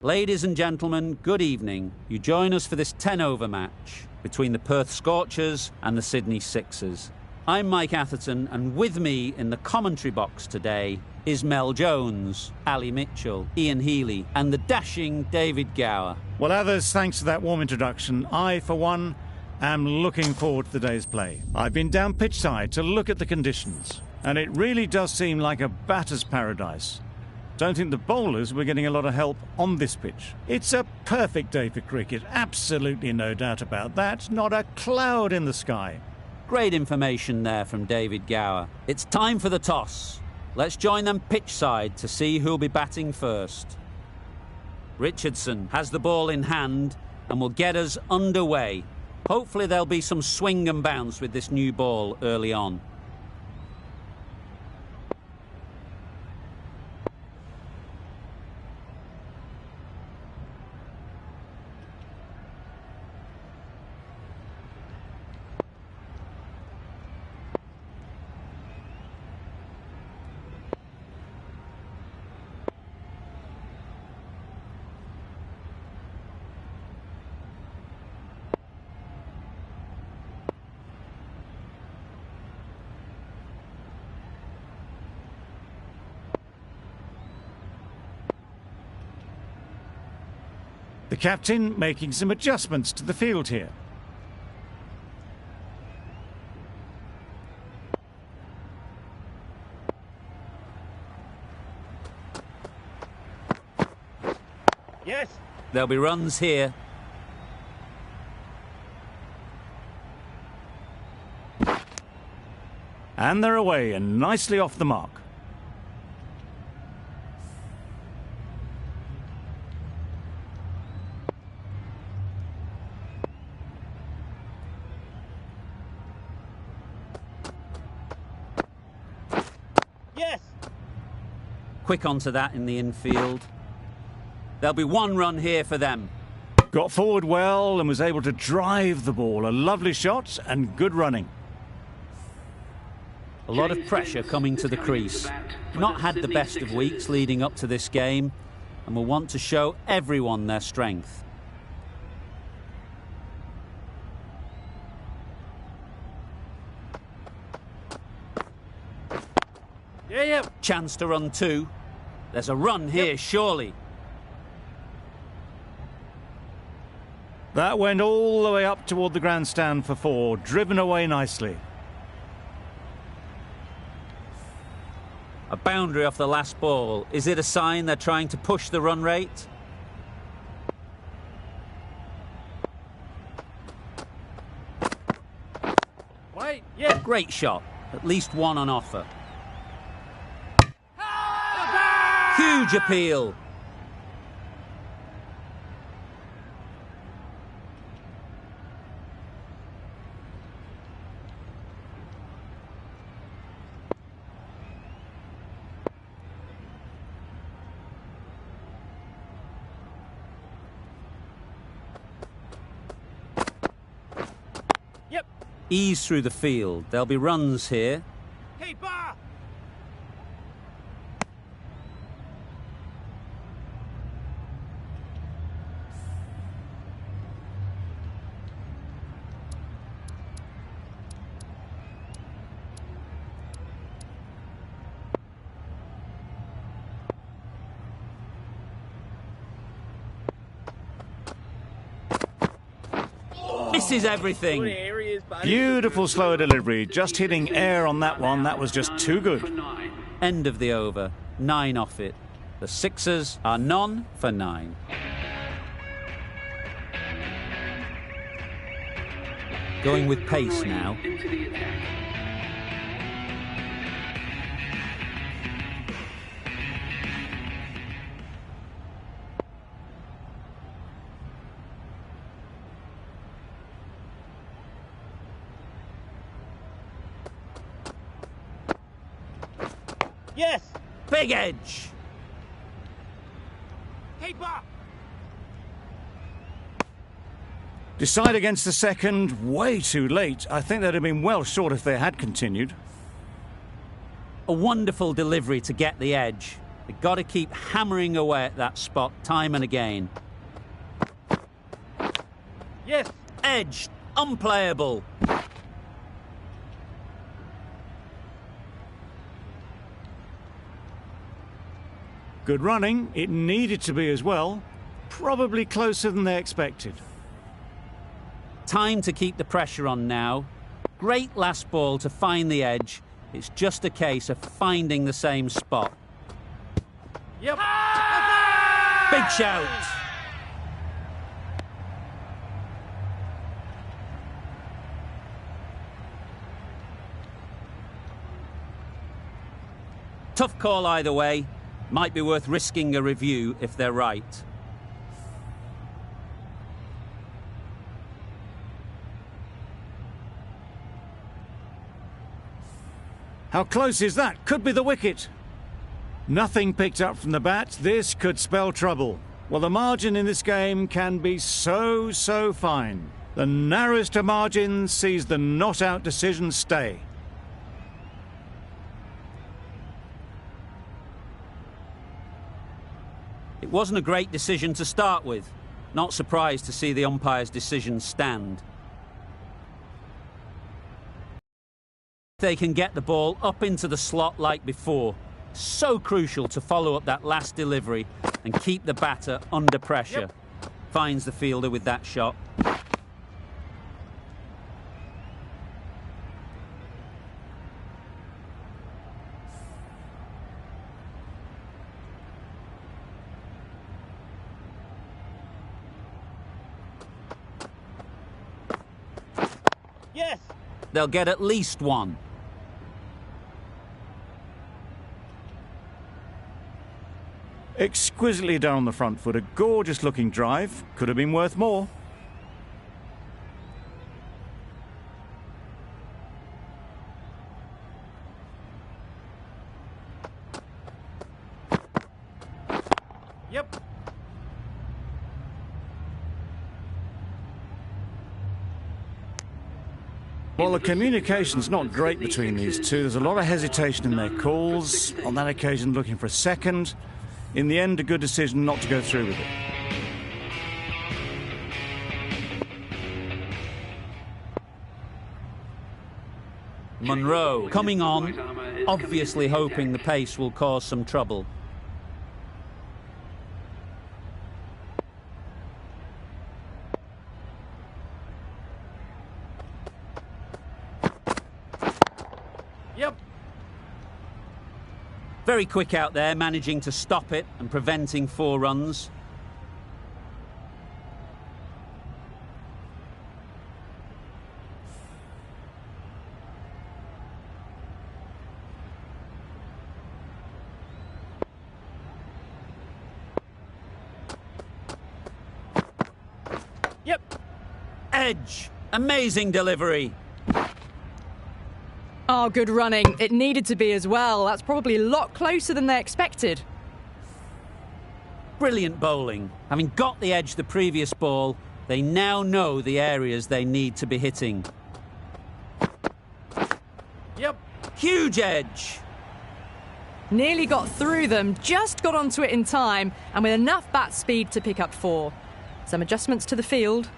Ladies and gentlemen, good evening. You join us for this 10-over match between the Perth Scorchers and the Sydney Sixers. I'm Mike Atherton, and with me in the commentary box today is Mel Jones, Ali Mitchell, Ian Healy, and the dashing David Gower. Well, others, thanks to that warm introduction, I, for one, am looking forward to the day's play. I've been down pitchside to look at the conditions, and it really does seem like a batter's paradise. Don't think the bowlers were getting a lot of help on this pitch. It's a perfect day for cricket, absolutely no doubt about that. Not a cloud in the sky. Great information there from David Gower. It's time for the toss. Let's join them pitchside to see who'll be batting first. Richardson has the ball in hand and will get us underway. Hopefully there'll be some swing and bounce with this new ball early on. The captain making some adjustments to the field here. Yes. There'll be runs here. And they're away and nicely off the mark. Yes. Quick onto that in the infield. There'll be one run here for them. Got forward well and was able to drive the ball. A lovely shot and good running. A lot of pressure coming to the crease. Not had the best of weeks leading up to this game and will want to show everyone their strength. Yeah. Chance to run two. There's a run here, surely. That went all the way up toward the grandstand for four, driven away nicely. A boundary off the last ball. Is it a sign they're trying to push the run rate? Wait, yeah. Great shot. At least one on offer. Huge appeal. Ease through the field. There'll be runs here. Hey, bar! Misses everything. Beautiful slow delivery, just hitting air on that one. That was just too good. End of the over, 9 off it. The Sixers are none for 9. Going with pace now. Yes! Big edge! Hey, Bob! Decide against the second, way too late. I think they'd have been well short if they had continued. A wonderful delivery to get the edge. They've got to keep hammering away at that spot time and again. Yes. Edged. Unplayable. Good running. It needed to be as well. Probably closer than they expected. Time to keep the pressure on now. Great last ball to find the edge. It's just a case of finding the same spot. Yep. Big shout. Tough call either way. Might be worth risking a review if they're right. How close is that? Could be the wicket. Nothing picked up from the bat. This could spell trouble. Well, the margin in this game can be so fine. The narrowest of margins sees the not-out decision stay. It wasn't a great decision to start with. Not surprised to see the umpire's decision stand. They can get the ball up into the slot like before. So crucial to follow up that last delivery and keep the batter under pressure. Yep. Finds the fielder with that shot. Yes. They'll get at least one. Exquisitely done on the front foot. A gorgeous looking drive. Could have been worth more. Yep. Well, the communication's not great between these two. There's a lot of hesitation in their calls. On that occasion, looking for a second. In the end, a good decision not to go through with it. Monroe coming on, obviously hoping the pace will cause some trouble. Yep. Very quick out there, managing to stop it and preventing 4 runs. Yep. Edge. Amazing delivery. Oh, good running. It needed to be as well. That's probably a lot closer than they expected. Brilliant bowling. Having got the edge the previous ball, they now know the areas they need to be hitting. Yep. Huge edge. Nearly got through them, just got onto it in time, and with enough bat speed to pick up 4. Some adjustments to the field.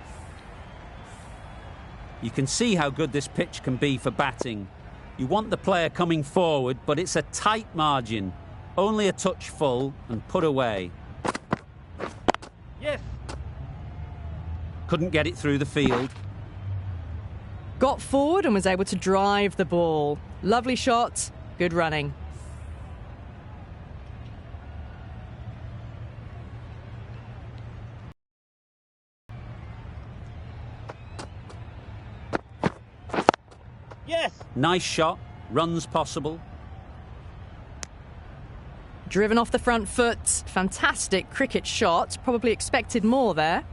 You can see how good this pitch can be for batting. You want the player coming forward, but it's a tight margin. Only a touch full and put away. Yes. Couldn't get it through the field. Got forward and was able to drive the ball. Lovely shot, good running. Yes. Nice shot. Runs possible. Driven off the front foot. Fantastic cricket shot. Probably expected more there.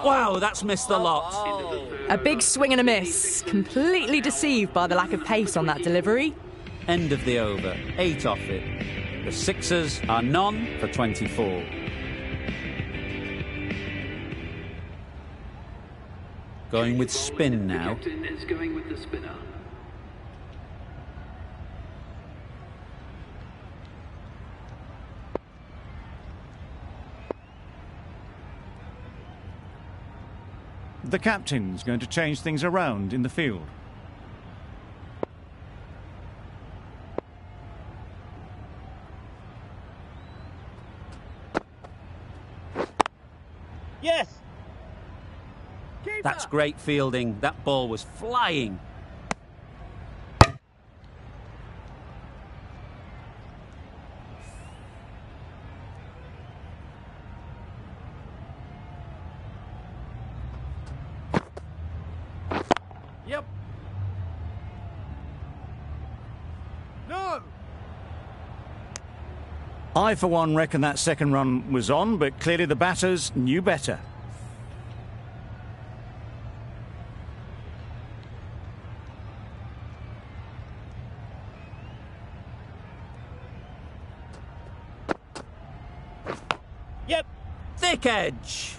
Wow, that's missed a lot. A big swing and a miss. Completely deceived by the lack of pace on that delivery. End of the over. 8 off it. The sixers are none for 24. Going with spin now. The captain is going with the spinner. The captain's going to change things around in the field. Yes. That's great fielding. That ball was flying. Yep. No. I, for one, reckon that second run was on, but clearly the batters knew better. Yep. Thick edge.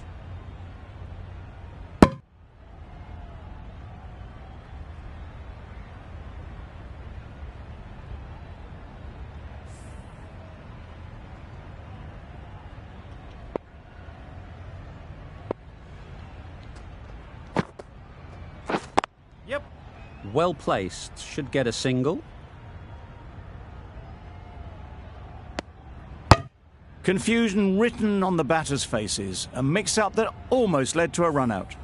Yep. Well placed. Should get a single. Confusion written on the batters' faces, a mix-up that almost led to a run-out.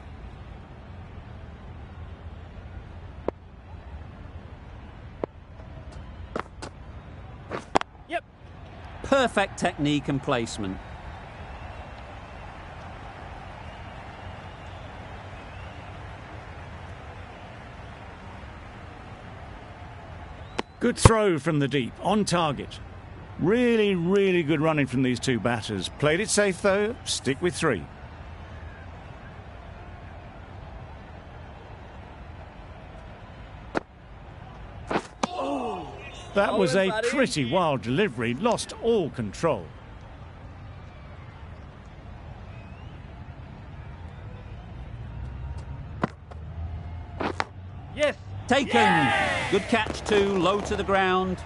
Yep. Perfect technique and placement. Good throw from the deep, on target. Really, really good running from these two batters. Played it safe though, stick with 3. That was a pretty wild delivery, lost all control. Yes. Taken. Good catch too, low to the ground.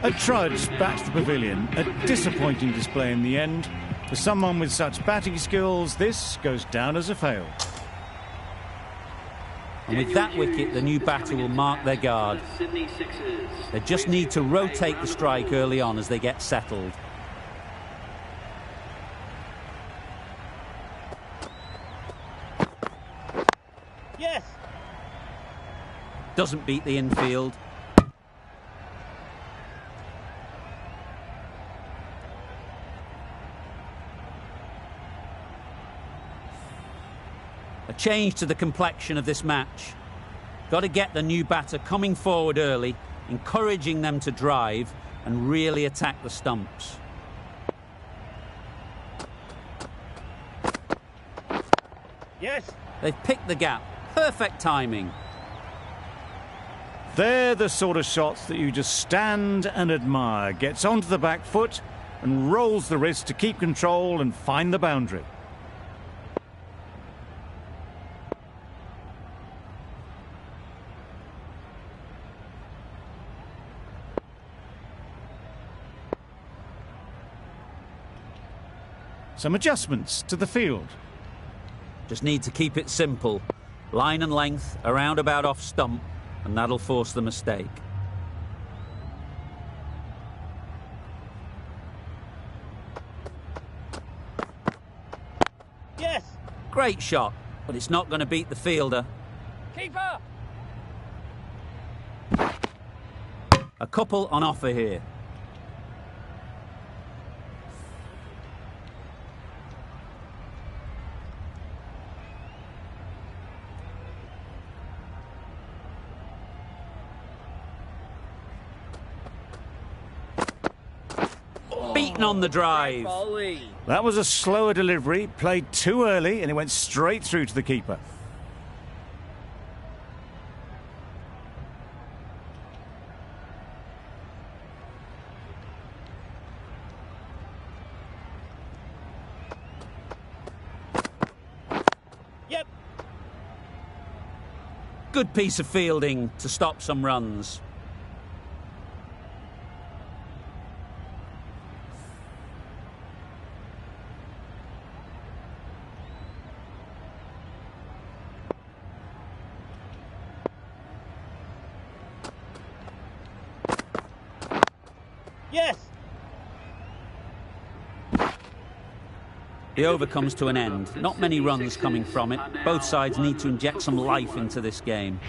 A trudge back to the pavilion, a disappointing display in the end. For someone with such batting skills, this goes down as a fail. And with that wicket, the new batter will mark their guard. They just need to rotate the strike early on as they get settled. Yes. Doesn't beat the infield. A change to the complexion of this match. Got to get the new batter coming forward early, encouraging them to drive and really attack the stumps. Yes. They've picked the gap. Perfect timing. They're the sort of shots that you just stand and admire. Gets onto the back foot and rolls the wrist to keep control and find the boundary. Some adjustments to the field. Just need to keep it simple. Line and length, around about off stump, and that'll force the mistake. Yes. Great shot, but it's not going to beat the fielder. Keeper. A couple on offer here. getting on the drive. Volley. That was a slower delivery, played too early, and it went straight through to the keeper. Yep. Good piece of fielding to stop some runs. Yes. The over comes to an end. Not many runs coming from it. Both sides need to inject some life into this game.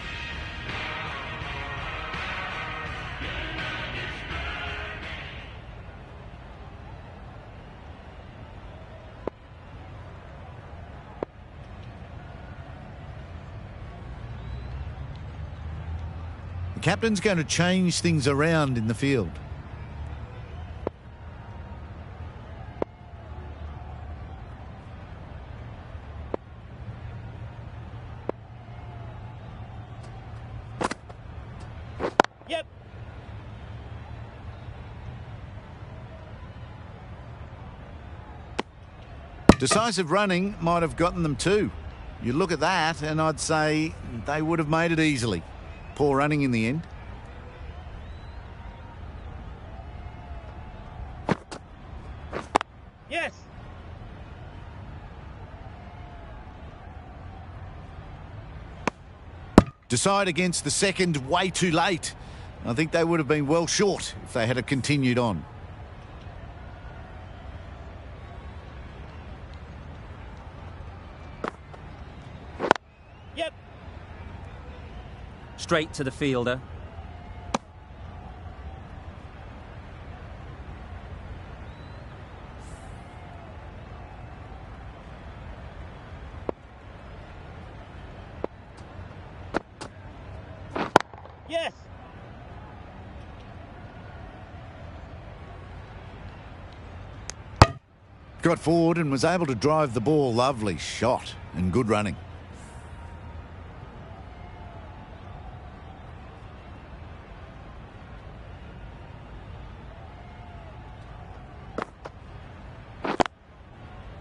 The captain's going to change things around in the field. Yep. Decisive running might have gotten them too. You look at that and I'd say they would have made it easily. Poor running in the end. Yes. Decide against the second way too late. I think they would have been well short if they had continued on. Yep. Straight to the fielder. Yes. Got forward and was able to drive the ball. Lovely shot and good running.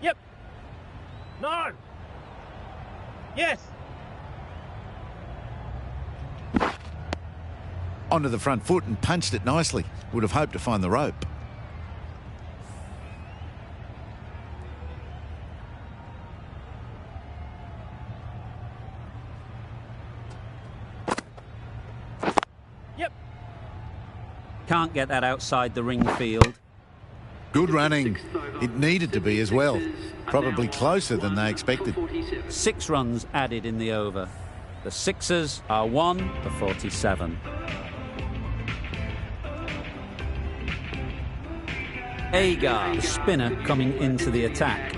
Yep. No. Yes. Onto the front foot and punched it nicely. Would have hoped to find the rope. Yep. Can't get that outside the ring field. Good running. It needed to be as well. Probably closer than they expected. 6 runs added in the over. The Sixers are 1 for 47. Agar, the spinner, coming into the attack.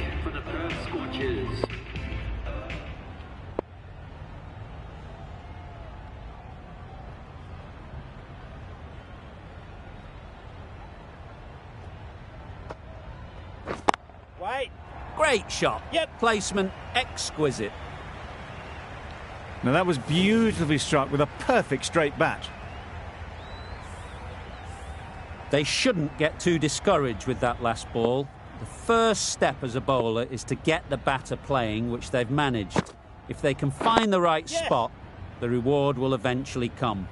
Wait. Great shot. Yep. Placement exquisite. Now that was beautifully struck with a perfect straight bat. They shouldn't get too discouraged with that last ball. The first step as a bowler is to get the batter playing, which they've managed. If they can find the right Yes. spot, the reward will eventually come.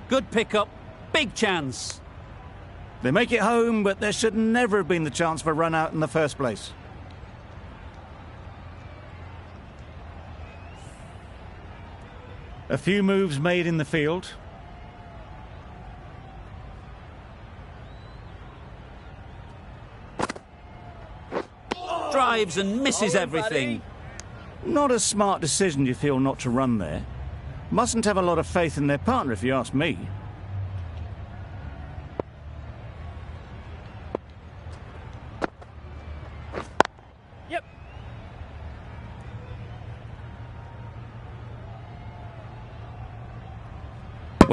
Good pickup, big chance. They make it home, but there should never have been the chance for a run out in the first place. A few moves made in the field. Drives and misses everything. Not a smart decision, you feel, not to run there. Mustn't have a lot of faith in their partner, if you ask me. Yep.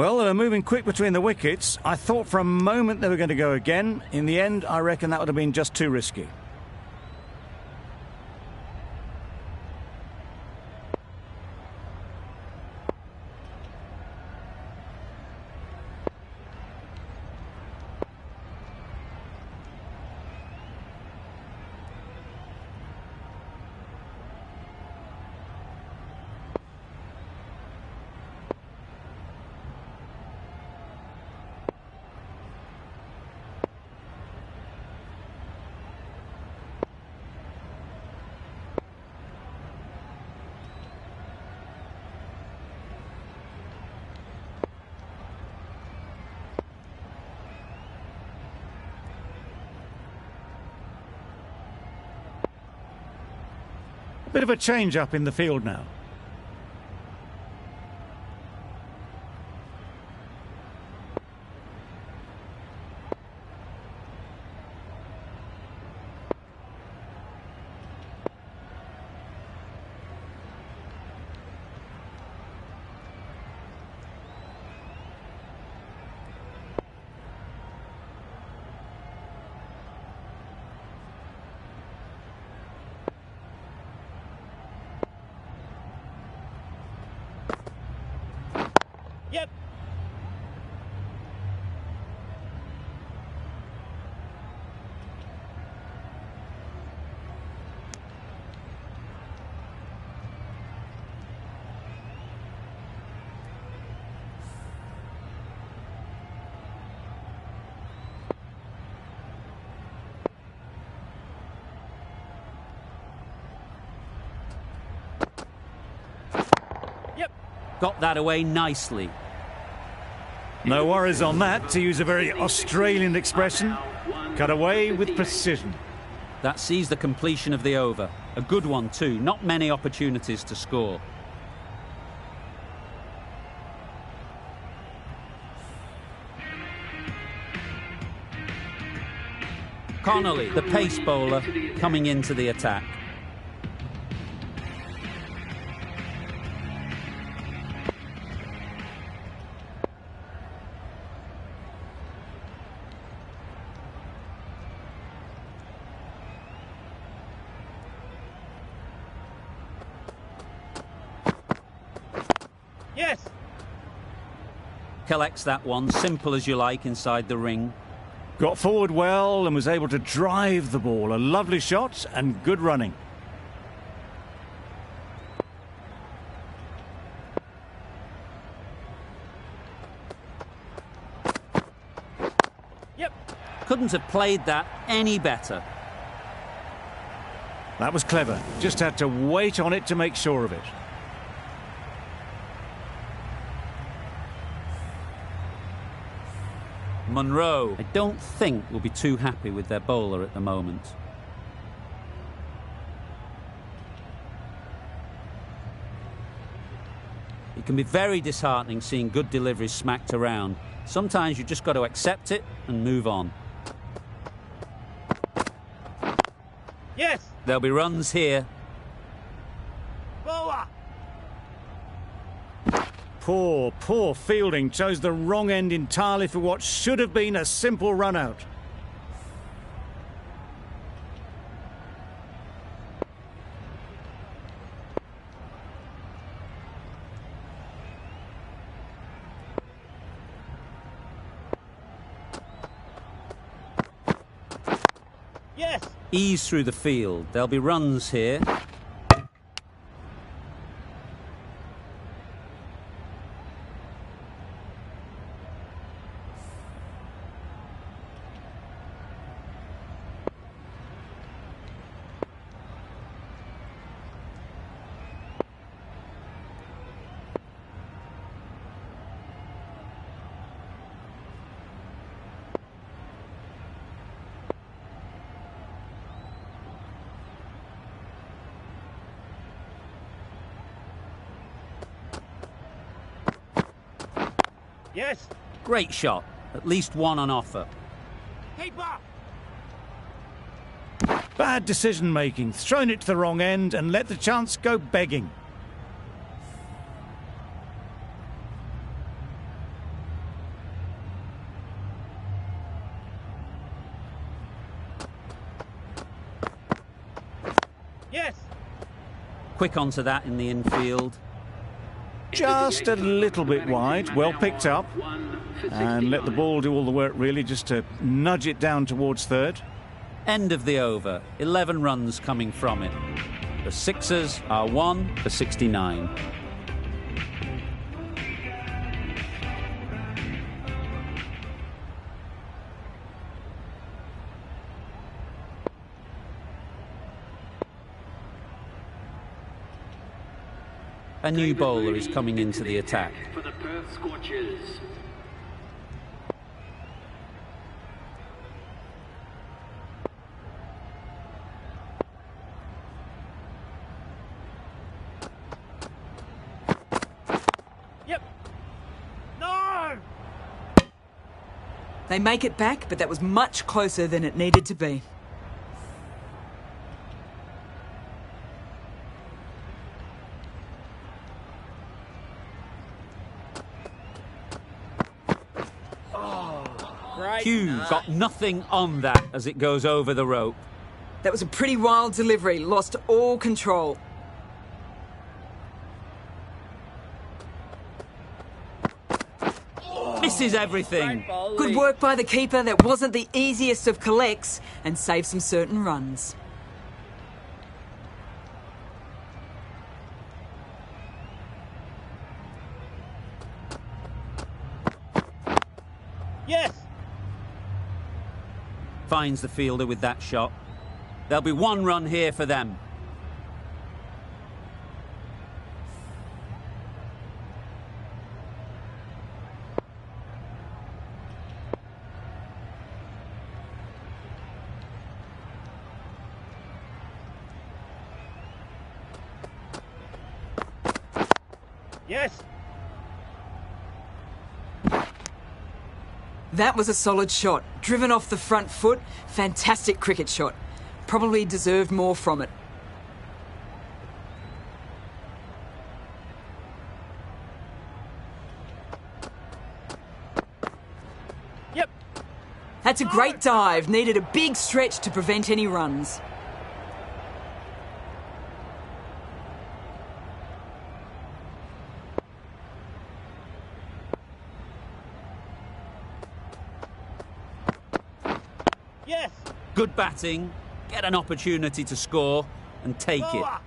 Well, they were moving quick between the wickets. I thought for a moment they were going to go again. In the end, I reckon that would have been just too risky. Bit of a change-up in the field now. Yep. Yep. Got that away nicely. No worries on that, to use a very Australian expression. Cut away with precision. That sees the completion of the over. A good one too, not many opportunities to score. Connolly, the pace bowler, coming into the attack. Yes. Collects that one, simple as you like, inside the ring. Got forward well and was able to drive the ball. A lovely shot and good running. Yep. Couldn't have played that any better. That was clever. Just had to wait on it to make sure of it. Monroe, I don't think will be too happy with their bowler at the moment. It can be very disheartening seeing good deliveries smacked around. Sometimes you've just got to accept it and move on. Yes. There'll be runs here. Bowler. Poor fielding. Chose the wrong end entirely for what should have been a simple run out. Yes. Ease through the field. There'll be runs here. Yes. Great shot. At least one on offer. Keeper. Bad decision making. Thrown it to the wrong end and let the chance go begging. Yes. Quick onto that in the infield. Just a little bit wide, well picked up. And let the ball do all the work really, just to nudge it down towards third. End of the over. 11 runs coming from it. The Sixers are 1 for 69. A new bowler is coming into the attack. For the Perth Scorchers. Yep. No! They make it back, but that was much closer than it needed to be. Hugh got nothing on that as it goes over the rope. That was a pretty wild delivery, lost all control. Misses everything. Good work by the keeper. That wasn't the easiest of collects and saved some certain runs. Yes. Finds the fielder with that shot. There'll be 1 run here for them. Yes. That was a solid shot. Driven off the front foot. Fantastic cricket shot. Probably deserved more from it. Yep. That's a great dive. Needed a big stretch to prevent any runs. Yes. Good batting. Get an opportunity to score and take it. Boa.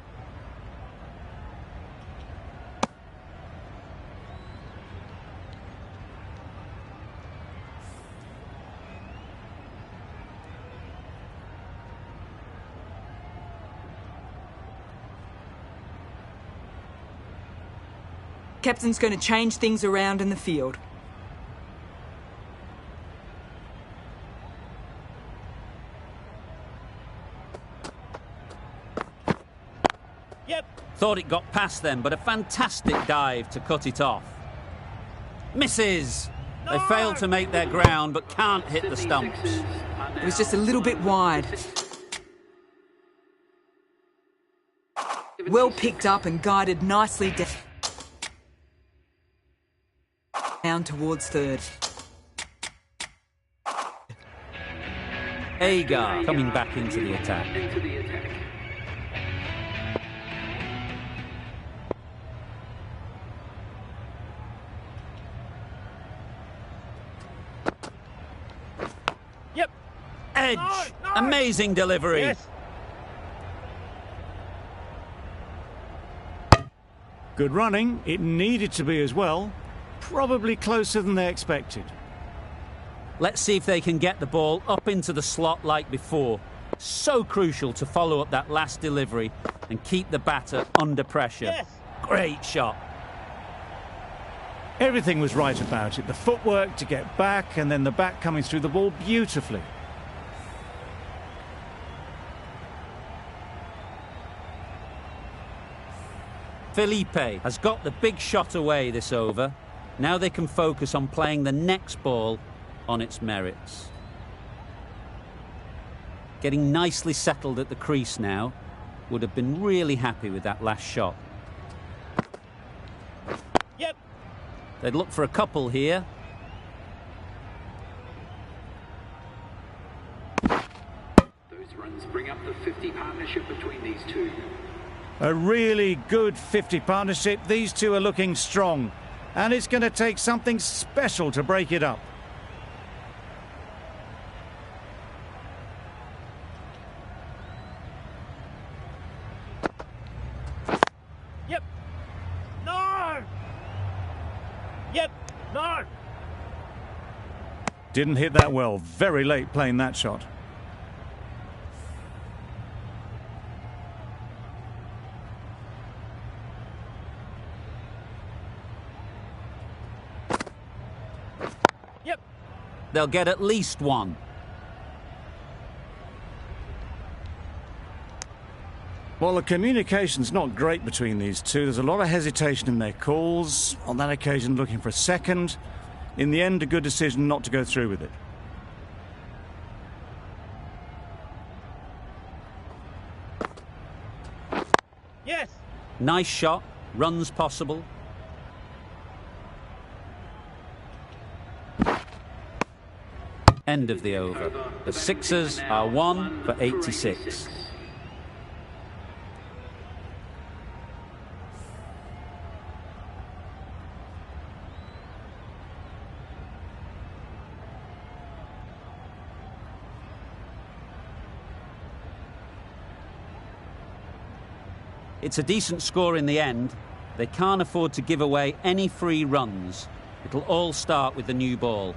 Captain's going to change things around in the field. Yep. Thought it got past them, but a fantastic dive to cut it off. Misses. They No! fail to make their ground, but can't hit the stumps. It was just a little bit wide. Well picked up and guided nicely down towards third. Agar coming back into the attack. Yep. Edge. No, no. Amazing delivery. Yes. Good running. It needed to be as well. Probably closer than they expected. Let's see if they can get the ball up into the slot like before. So crucial to follow up that last delivery and keep the batter under pressure. Yes. Great shot. Everything was right about it. The footwork to get back and then the bat coming through the ball beautifully. Felipe has got the big shot away this over. Now they can focus on playing the next ball on its merits. Getting nicely settled at the crease now. Would have been really happy with that last shot. Yep. They'd look for a couple here. Those runs bring up the 50 partnership between these two. A really good 50 partnership. These two are looking strong, and it's going to take something special to break it up. Yep. No! Yep. No! Didn't hit that well. Very late playing that shot. Yep. They'll get at least one. Well, the communication's not great between these two. There's a lot of hesitation in their calls. On that occasion, looking for a second. In the end, a good decision not to go through with it. Yes. Nice shot. Runs possible. End of the over. The Sixers are 1 for 86. It's a decent score in the end. They can't afford to give away any free runs. It'll all start with the new ball.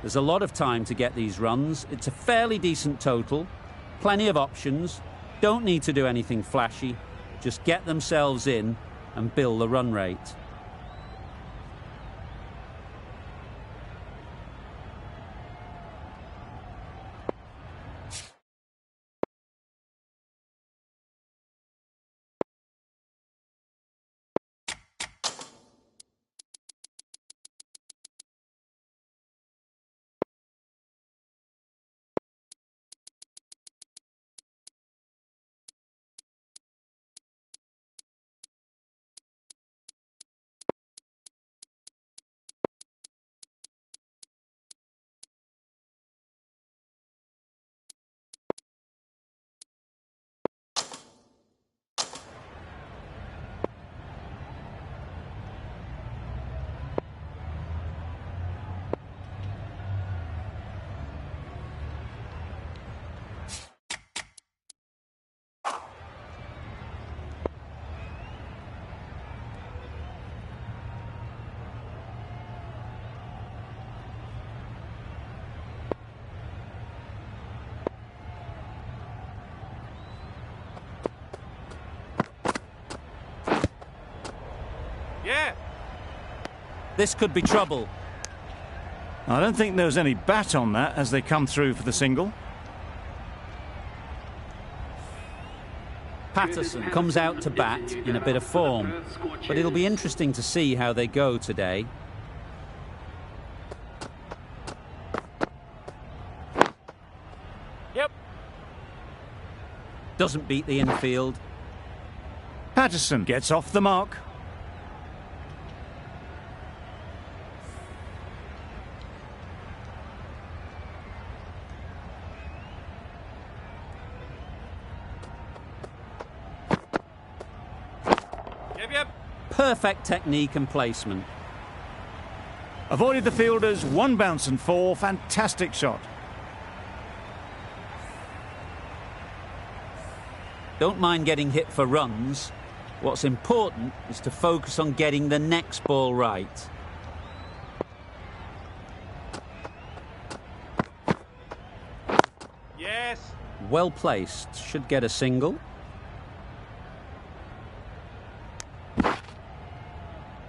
There's a lot of time to get these runs. It's a fairly decent total. Plenty of options. Don't need to do anything flashy. Just get themselves in and build the run rate. Yeah. This could be trouble. I don't think there was any bat on that as they come through for the single. Patterson comes out to bat in a bit of form, but it'll be interesting to see how they go today. Yep. Doesn't beat the infield. Patterson gets off the mark. Yep. Perfect technique and placement. Avoided the fielders, one bounce and four. Fantastic shot. Don't mind getting hit for runs. What's important is to focus on getting the next ball right. Yes. Well placed, should get a single.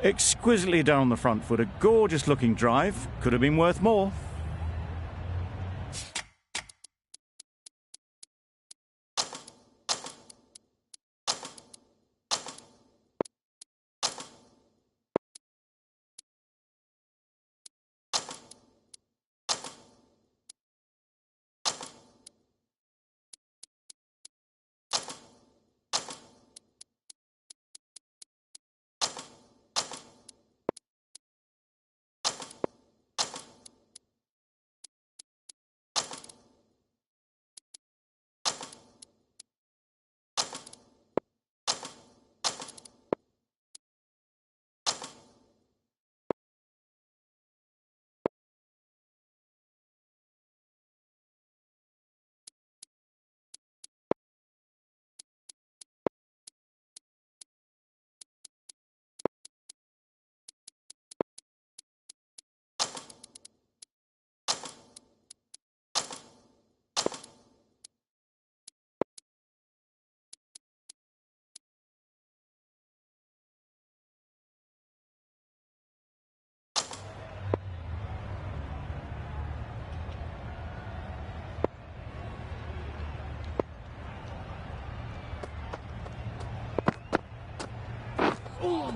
Exquisitely done on the front foot. A gorgeous looking drive. Could have been worth more.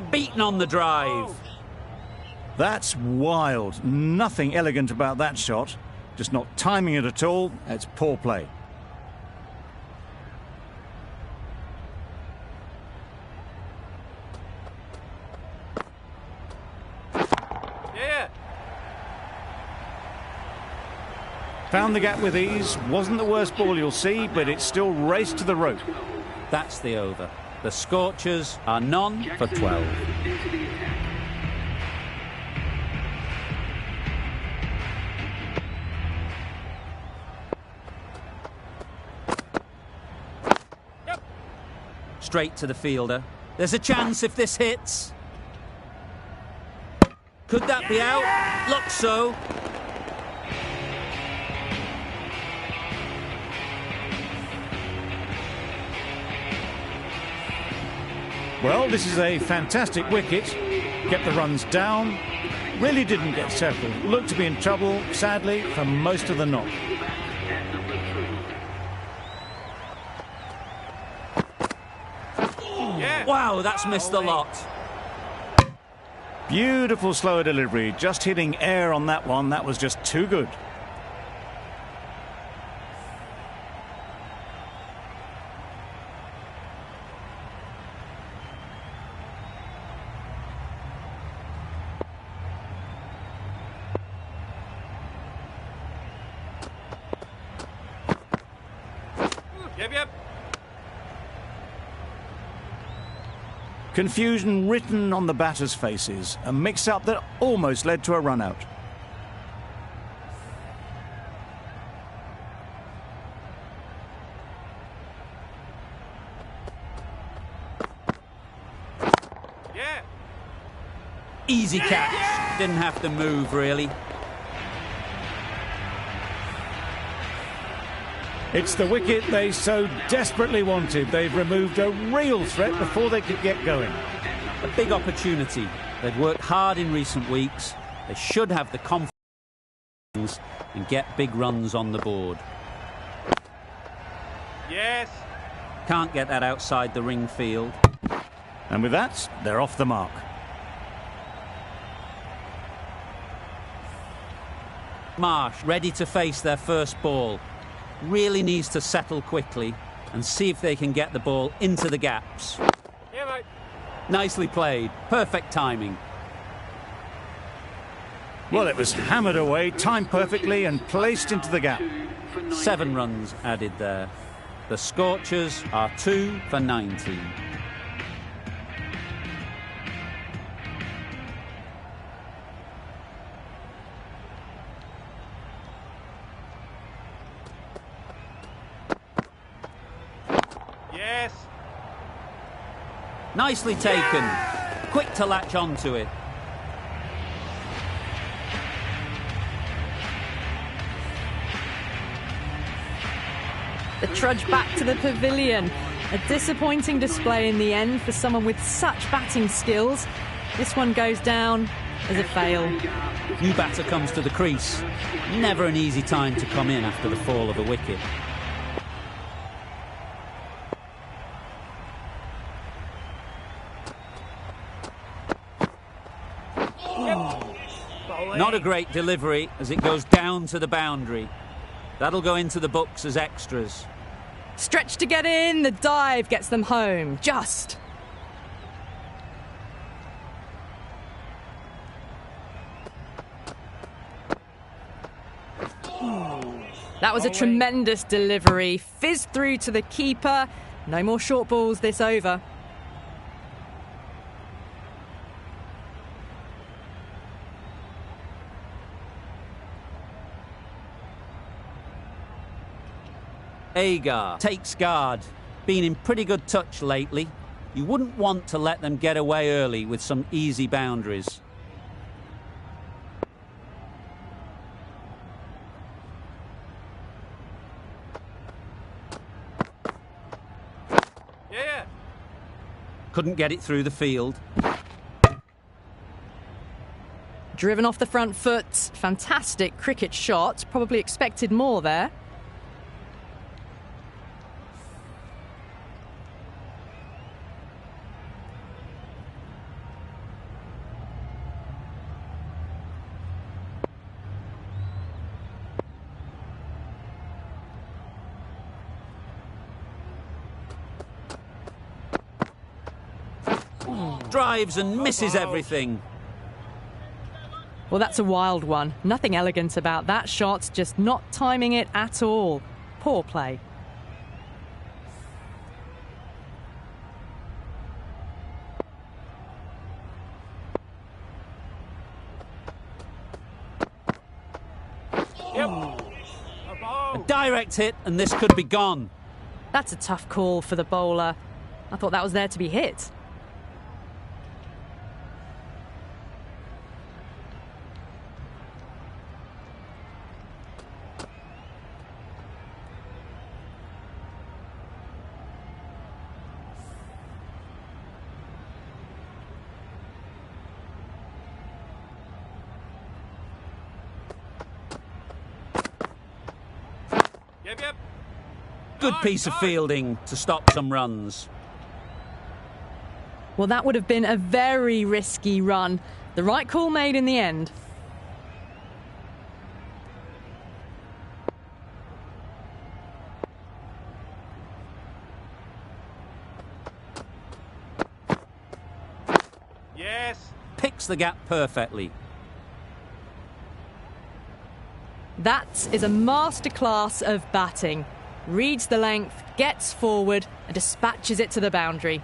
Beaten on the drive. That's wild. Nothing elegant about that shot. Just not timing it at all. It's poor play. Yeah. Found the gap with ease. Wasn't the worst ball you'll see, but it still raced to the rope. That's the over. The Scorchers are none for 12. Into the attack. Straight to the fielder. There's a chance if this hits. Could that be out? Looks so. Well, this is a fantastic wicket. Get the runs down. Really didn't get settled. Looked to be in trouble, sadly, for most of the knock. At number 3. Yeah. Wow, that's missed a lot. Beautiful slower delivery. Just hitting air on that one. That was just too good. Yep. Confusion written on the batters' faces. A mix-up that almost led to a run-out. Yeah. Easy catch. Didn't have to move, really. It's the wicket they so desperately wanted. They've removed a real threat before they could get going. A big opportunity. They've worked hard in recent weeks. They should have the confidence and get big runs on the board. Yes. Can't get that outside the ring field. And with that, they're off the mark. Marsh ready to face their first ball. Really needs to settle quickly and see if they can get the ball into the gaps. Yeah, mate. Nicely played. Perfect timing. Well, it was hammered away, timed perfectly and placed into the gap. 7 runs added there. The Scorchers are 2 for 19. Yes. Nicely taken. Quick to latch onto it. The trudge back to the pavilion. A disappointing display in the end for someone with such batting skills. This one goes down as a fail. New batter comes to the crease. Never an easy time to come in after the fall of a wicket. Not a great delivery as it goes down to the boundary. That'll go into the books as extras. Stretch to get in, the dive gets them home. Just. That was a tremendous delivery. Fizzed through to the keeper. No more short balls this over. Agar takes guard. Been in pretty good touch lately. You wouldn't want to let them get away early with some easy boundaries. Yeah. Couldn't get it through the field. Driven off the front foot. Fantastic cricket shot. Probably expected more there. Drives and misses everything. Well, that's a wild one. Nothing elegant about that shot, just not timing it at all. Poor play. Yep. A direct hit and this could be gone. That's a tough call for the bowler. I thought that was there to be hit. Yep. Good piece of fielding to stop some runs. Well, that would have been a very risky run. The right call made in the end. Yes. Picks the gap perfectly. That is a masterclass of batting. Reads the length, gets forward and dispatches it to the boundary.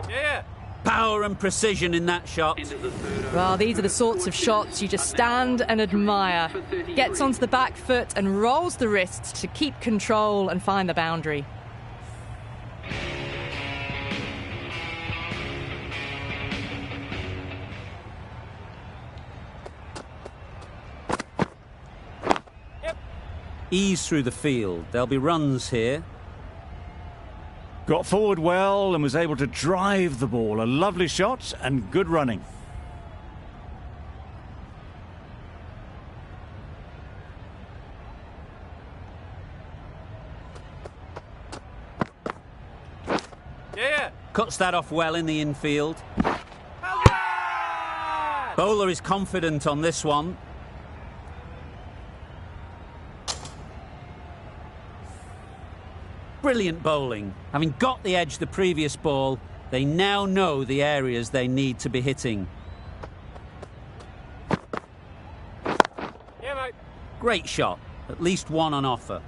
Yeah. Power and precision in that shot. Well, these are the sorts of shots you just stand and admire. Gets onto the back foot and rolls the wrists to keep control and find the boundary. Ease through the field. There'll be runs here. Got forward well and was able to drive the ball. A lovely shot and good running. Cuts that off well in the infield. Bowler is confident on this one. Brilliant bowling. Having got the edge the previous ball, they now know the areas they need to be hitting. Yeah, mate. Great shot. At least one on offer.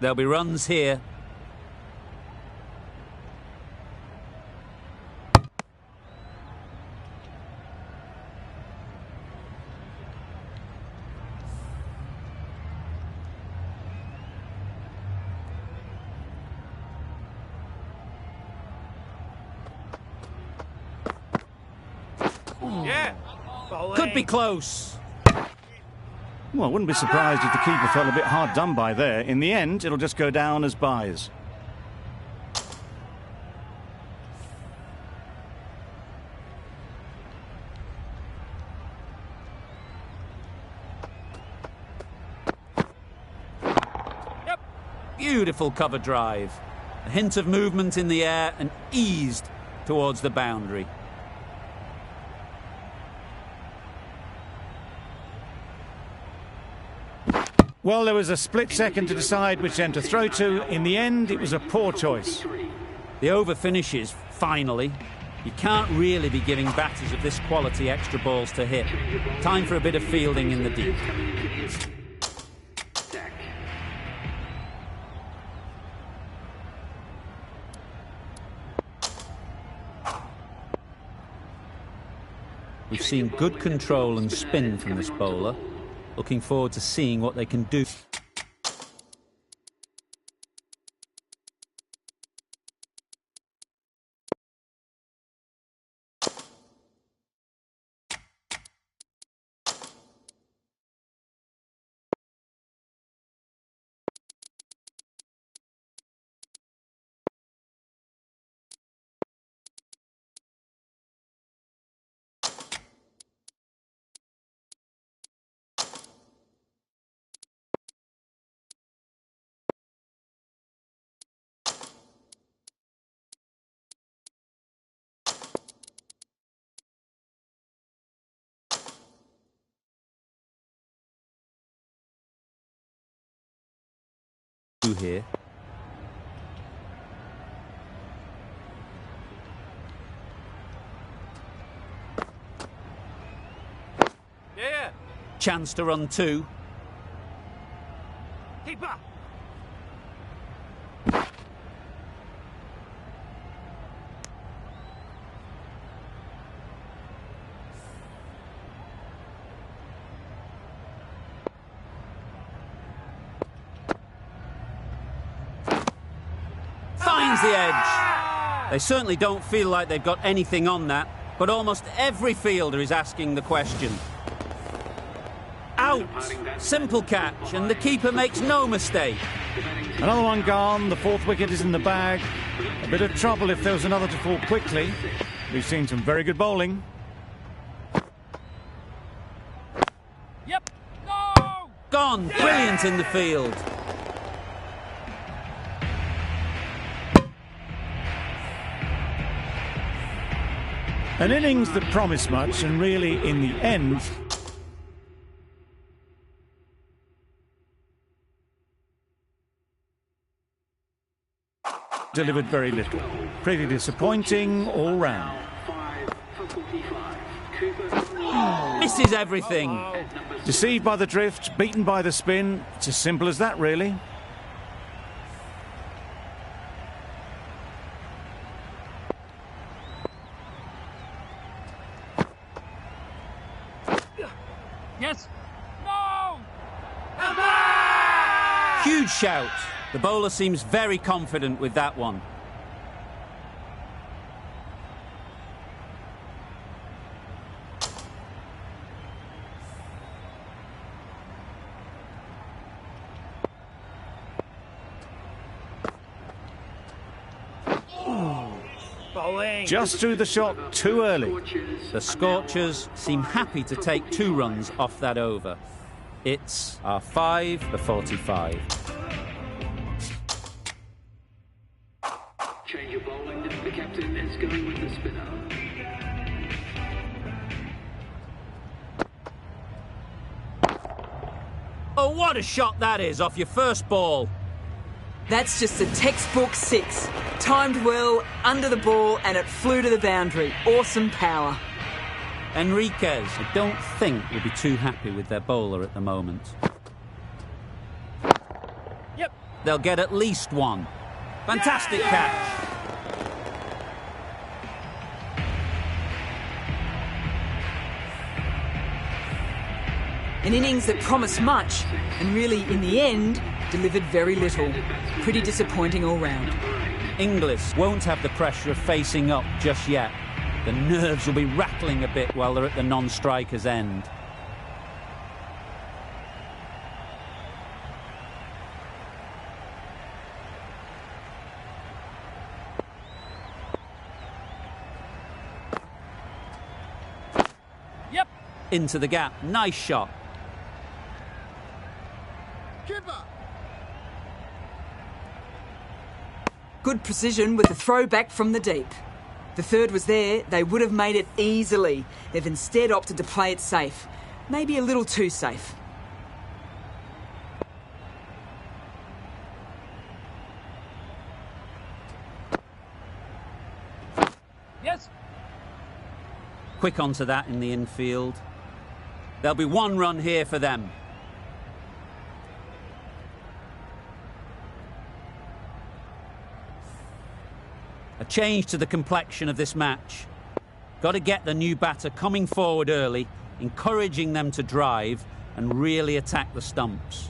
There'll be runs here. Yeah. Could be close. Well, I wouldn't be surprised if the keeper felt a bit hard done by there. In the end, it'll just go down as byes. Yep. Beautiful cover drive. A hint of movement in the air and eased towards the boundary. Well, there was a split second to decide which end to throw to. In the end, it was a poor choice. The over finishes, finally. You can't really be giving batters of this quality extra balls to hit. Time for a bit of fielding in the deep. We've seen good control and spin from this bowler. Looking forward to seeing what they can do. Here. Yeah. Chance to run two. Keeper. Finds the edge. They certainly don't feel like they've got anything on that, but almost every fielder is asking the question. Out! Simple catch, and the keeper makes no mistake. Another one gone. The fourth wicket is in the bag. A bit of trouble if there was another to fall quickly. We've seen some very good bowling. Yep. No! Gone. Brilliant in the field. An innings that promised much, and really, in the end, delivered very little. Pretty disappointing all round. Misses everything. Deceived by the drift, beaten by the spin. It's as simple as that, really. Yes. No! Huge shout. The bowler seems very confident with that one. Just threw the shot too early. The Scorchers seem happy to take 2 runs off that over. It's R5 for 45. Change of bowling. The captain is going with the spinner. Oh, what a shot that is off your first ball. That's just a textbook 6. Timed well, under the ball, and it flew to the boundary. Awesome power. Enriquez, I don't think, will be too happy with their bowler at the moment. Yep. They'll get at least 1. Fantastic catch. An innings that promised much, and really, in the end, delivered very little. Pretty disappointing all round. Inglis won't have the pressure of facing up just yet. The nerves will be rattling a bit while they're at the non-striker's end. Yep. Into the gap. Nice shot. Good precision with a throw back from the deep. The third was there, they would have made it easily. They've instead opted to play it safe. Maybe a little too safe. Yes. Quick onto that in the infield. There'll be 1 run here for them. A change to the complexion of this match. Got to get the new batter coming forward early, encouraging them to drive and really attack the stumps.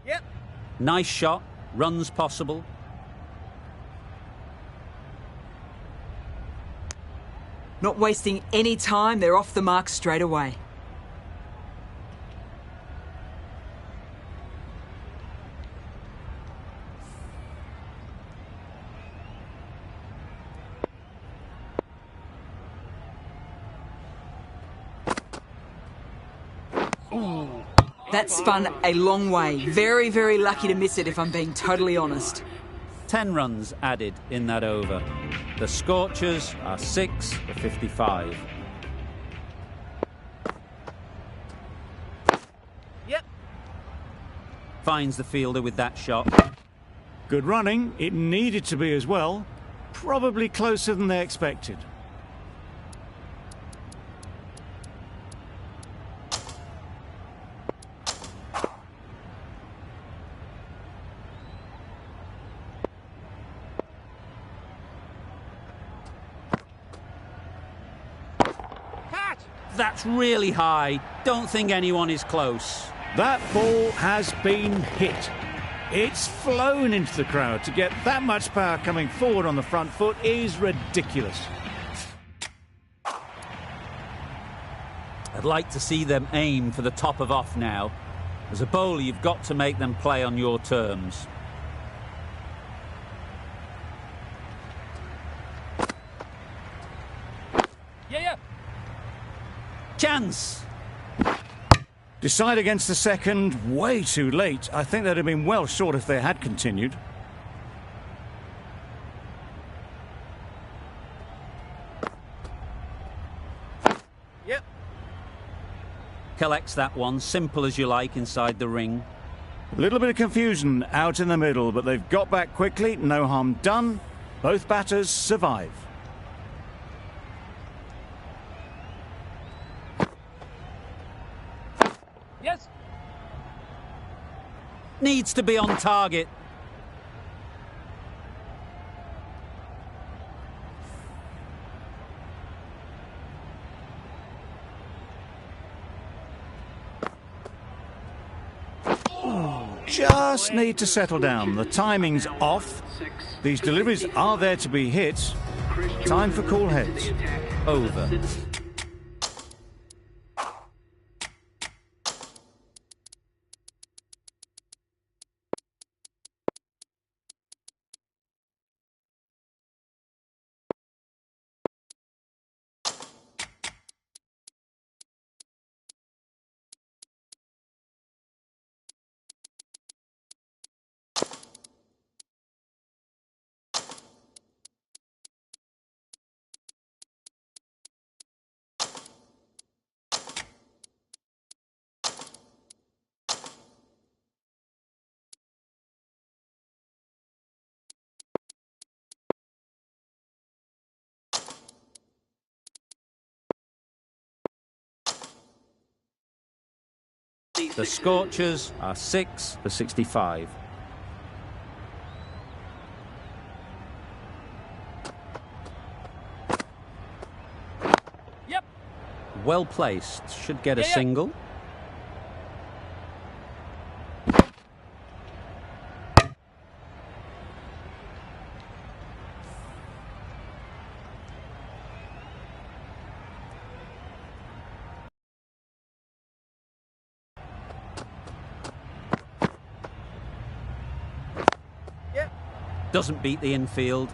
Yep. Nice shot. Runs possible. Not wasting any time, they're off the mark straight away. That spun a long way. Very, very lucky to miss it, if I'm being totally honest. 10 runs added in that over. The Scorchers are 6 for 55. Yep. Finds the fielder with that shot. Good running. It needed to be as well. Probably closer than they expected. That's really high. Don't think anyone is close. That ball has been hit. It's flown into the crowd. To get that much power coming forward on the front foot is ridiculous. I'd like to see them aim for the top of off now. As a bowler, you've got to make them play on your terms. Yeah. Chance! Decide against the second, way too late. I think they'd have been well short if they had continued. Yep. Collects that one, simple as you like, inside the ring. A little bit of confusion out in the middle, but they've got back quickly. No harm done. Both batters survive. Yes. Needs to be on target. just need to settle down. The timing's off. These deliveries are there to be hit. Time for cool heads. Over. The Scorchers are 6 for 65. Yep. Well placed. Should get a Yeah, yeah. single. Yep. Doesn't beat the infield.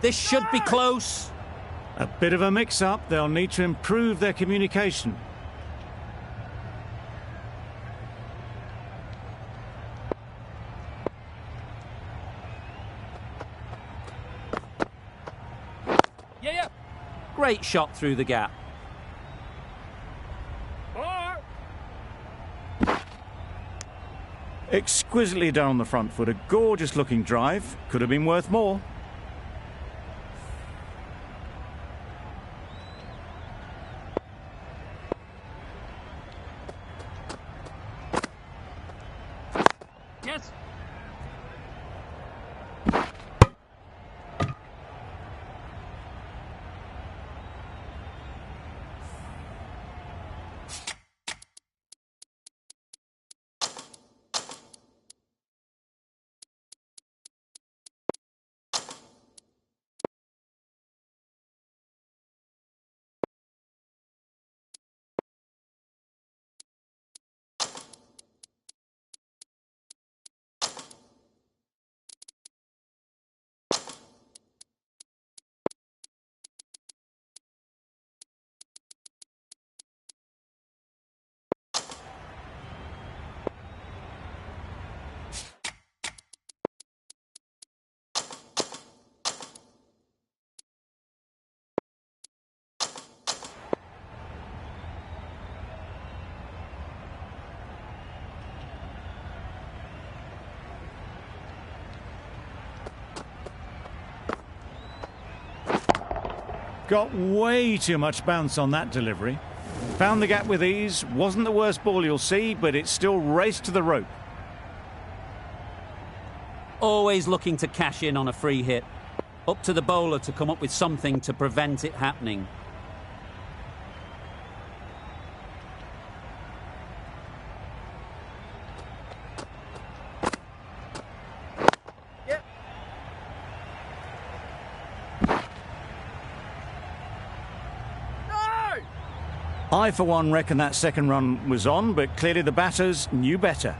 This should be close. A bit of a mix-up. They'll need to improve their communication. Yeah, yeah. Great shot through the gap. Bar. Exquisitely done on the front foot. A gorgeous-looking drive. Could have been worth more. Yes. Got way too much bounce on that delivery. Found the gap with ease. Wasn't the worst ball you'll see, but it still raced to the rope. Always looking to cash in on a free hit. Up to the bowler to come up with something to prevent it happening. Yep. No! I, for one, reckon that second run was on, but clearly the batters knew better.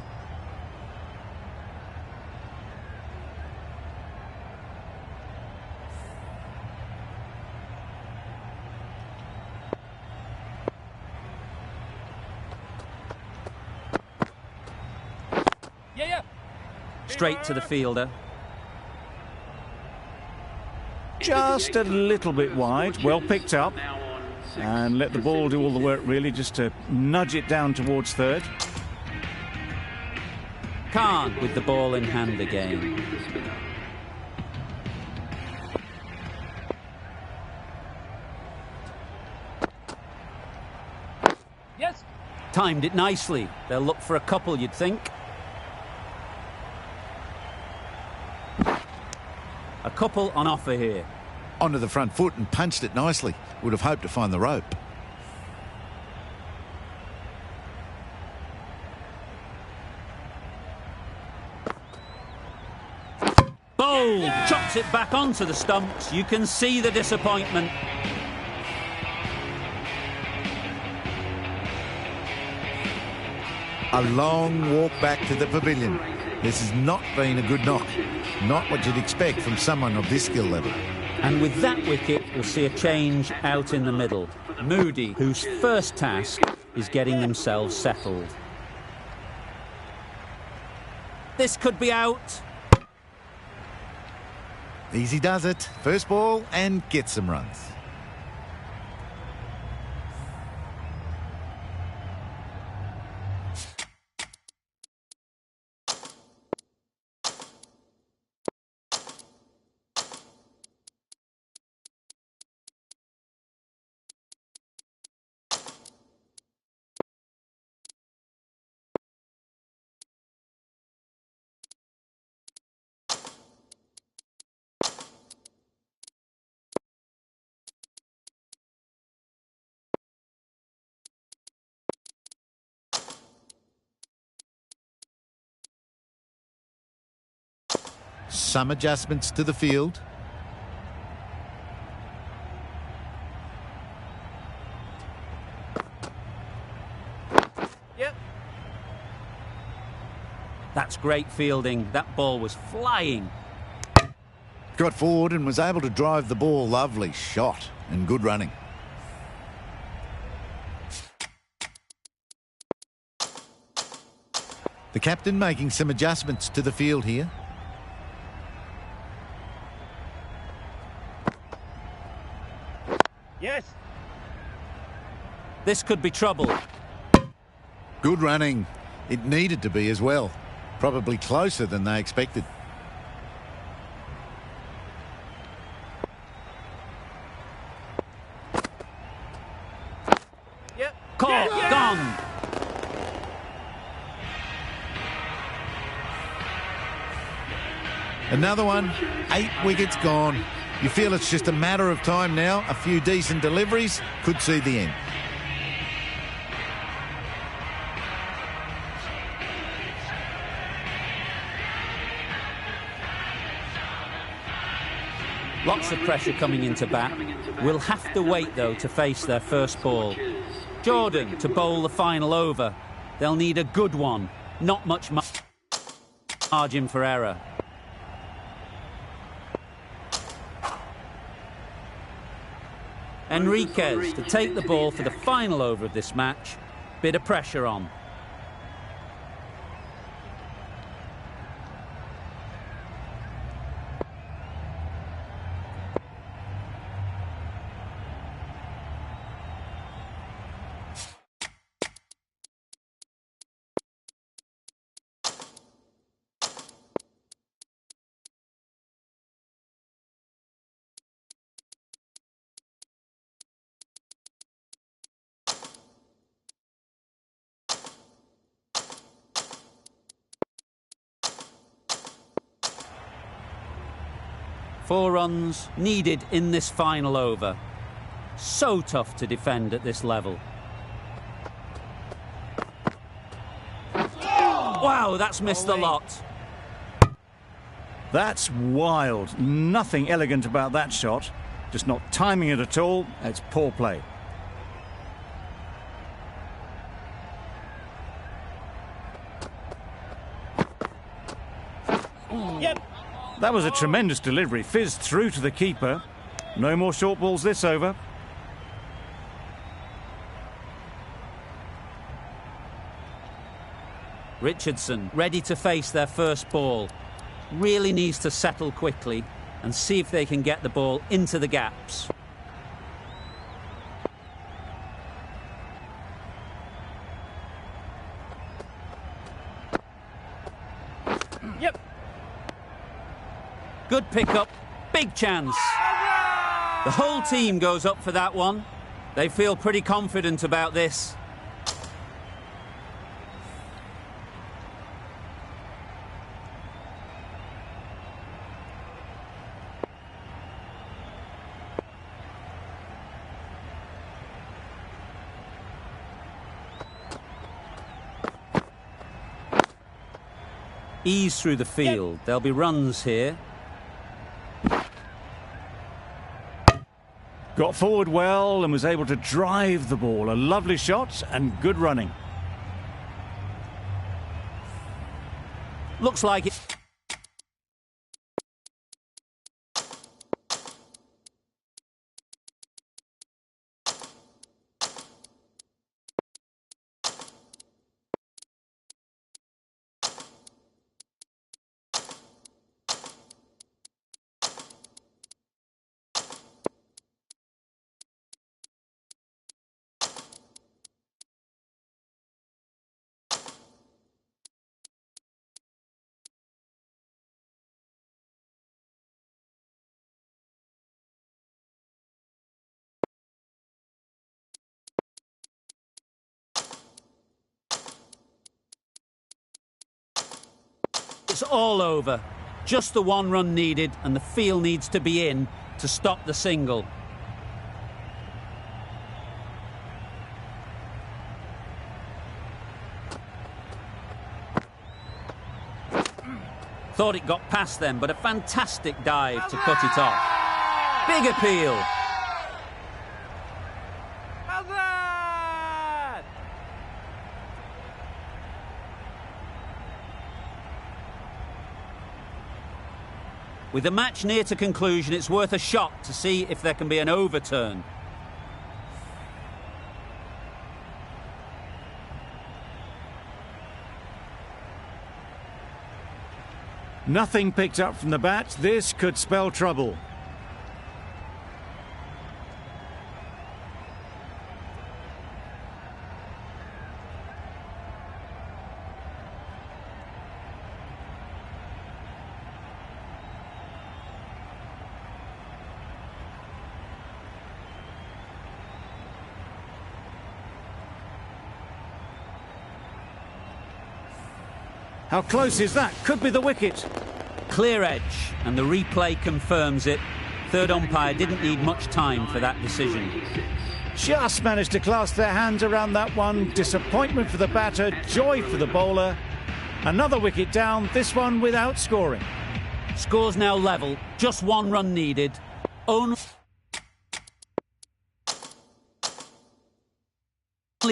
Yeah, yeah. Straight to the fielder. Just a little bit wide. Well picked up. And let the ball do all the work, really, just to nudge it down towards third. Khan with the ball in hand again. Yes. Timed it nicely. They'll look for a couple, you'd think. A couple on offer here. Onto the front foot and punched it nicely. Would have hoped to find the rope. bowled, chops it back onto the stumps. You can see the disappointment. A long walk back to the pavilion. This has not been a good knock. Not what you'd expect from someone of this skill level. And with that wicket, we'll see a change out in the middle. Moody, whose first task is getting themselves settled. This could be out. Easy does it. First ball and gets some runs. Some adjustments to the field. Yep. That's great fielding. That ball was flying. Got forward and was able to drive the ball. Lovely shot and good running. The captain making some adjustments to the field here. Yes. This could be trouble. Good running. It needed to be as well. Probably closer than they expected. Yep. Caught, Yeah. gone. Another one. 8 wickets gone. You feel it's just a matter of time now. A few decent deliveries could see the end. Lots of pressure coming into bat. We'll have to wait, though, to face their first ball. Jordan to bowl the final over. They'll need a good one. Not much margin for error. Enriquez to take the ball for the final over of this match. Bit of pressure on. Four runs needed in this final over. So tough to defend at this level. Wow, that's missed a lot. That's wild. Nothing elegant about that shot. Just not timing it at all. It's poor play. Yep. That was a tremendous delivery. Fizzed through to the keeper. No more short balls this over. Richardson ready to face their first ball. Really needs to settle quickly and see if they can get the ball into the gaps. Yep. Good pickup, big chance. The whole team goes up for that one. They feel pretty confident about this. Ease through the field. There'll be runs here. Got forward well and was able to drive the ball. A lovely shot and good running. Looks like it. It's all over. Just the one run needed, and the field needs to be in to stop the single. Thought it got past them, but a fantastic dive to cut it off. Big appeal. With the match near to conclusion, it's worth a shot to see if there can be an overturn. Nothing picked up from the bat. This could spell trouble. How close is that? Could be the wicket. Clear edge, and the replay confirms it. Third umpire didn't need much time for that decision. Just managed to clasp their hands around that one. Disappointment for the batter, joy for the bowler. Another wicket down, this one without scoring. Score's now level, just one run needed. Only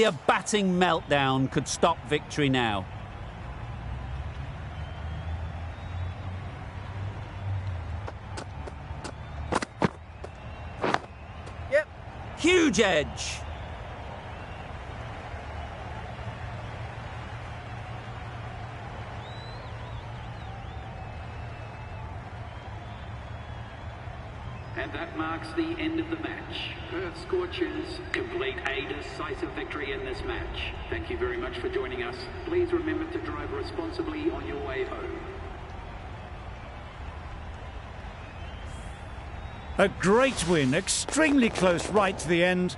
a batting meltdown could stop victory now. Huge edge. And that marks the end of the match. Perth Scorchers complete a decisive victory in this match. Thank you very much for joining us. Please remember to drive responsibly on your way home. A great win, extremely close right to the end.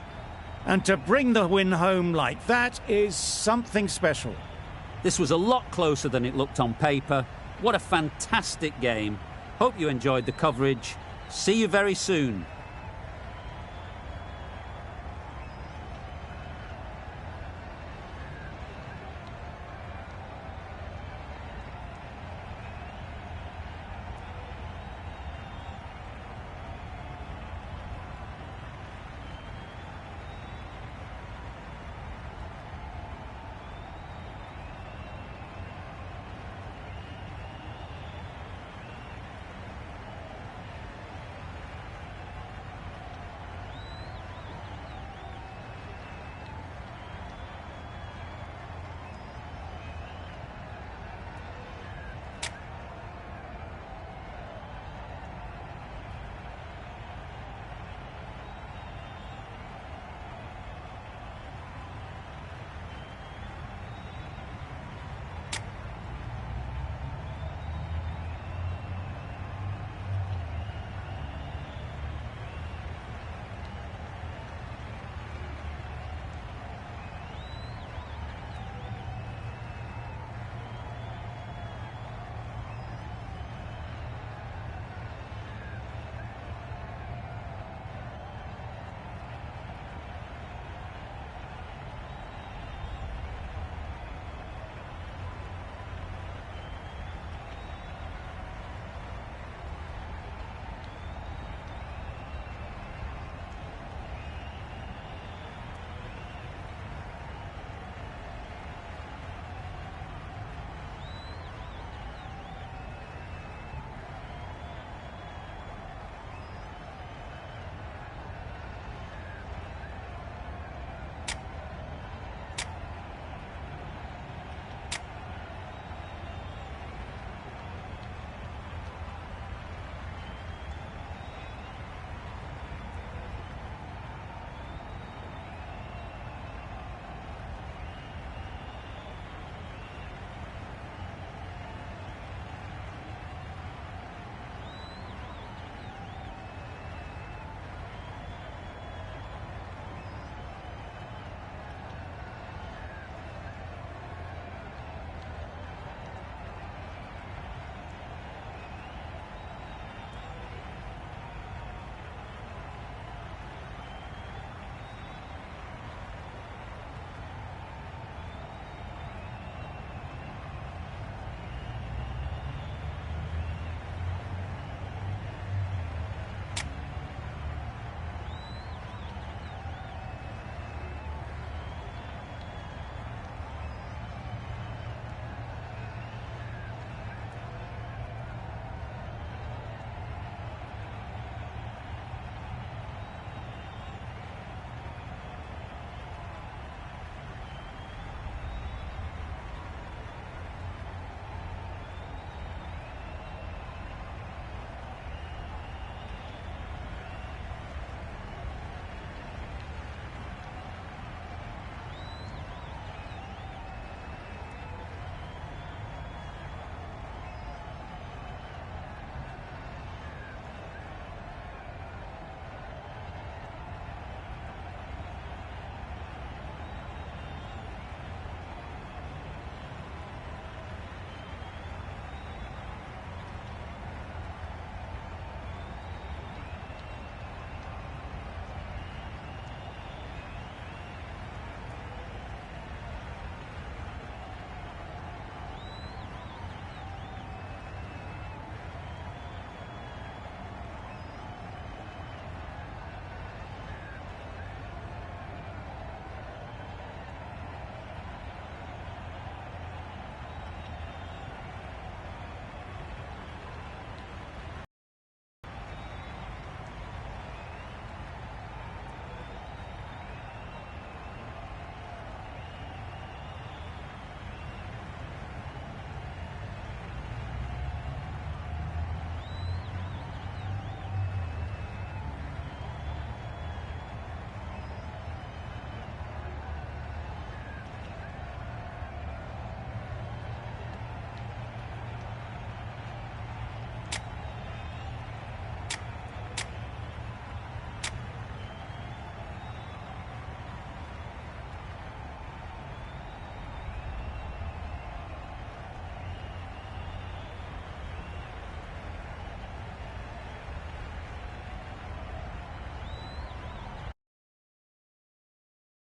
And to bring the win home like that is something special. This was a lot closer than it looked on paper. What a fantastic game. Hope you enjoyed the coverage. See you very soon.